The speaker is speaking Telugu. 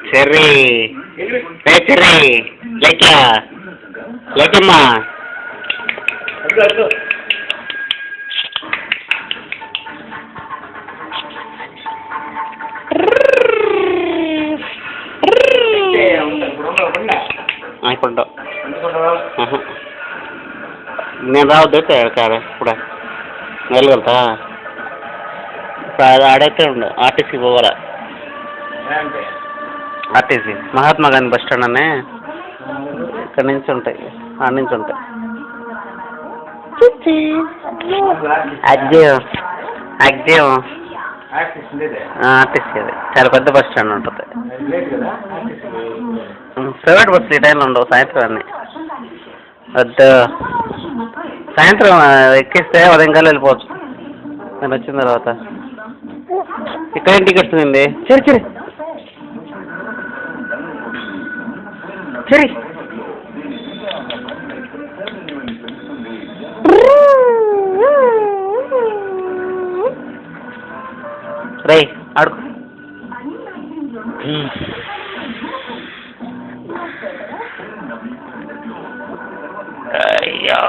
చెర్రీ చెర్రీ లెక్క లెక్కమ్మా ఇప్పుడు నేను రావద్దు కాదు ఇప్పుడు వెళ్ళగలుగుతా ఇప్పుడు అది ఆడైతే ఉండు ఆర్టీసీ పోవాలా RTC Mahatma Gandhi bus stand అనే ఇక్కడ నుంచి ఉంటాయి ఆడ నుంచి ఉంటాయి అగ్జేయం అగ్జేయం ఆర్టీసీ అది చాలా పెద్ద బస్ స్టాండ్ ఉంటుంది ప్రైవేట్ బస్సులు ఈ టైంలో ఉండవు సాయంత్రం అన్నీ వద్దు సాయంత్రం ఎక్కిస్తే ఉదయంకాలం వెళ్ళిపోవచ్చు నేను వచ్చిన తర్వాత ఇక్కడ టికెట్స్ ఉంది సరే సరే సరే రై ఆడుకో అయ్యో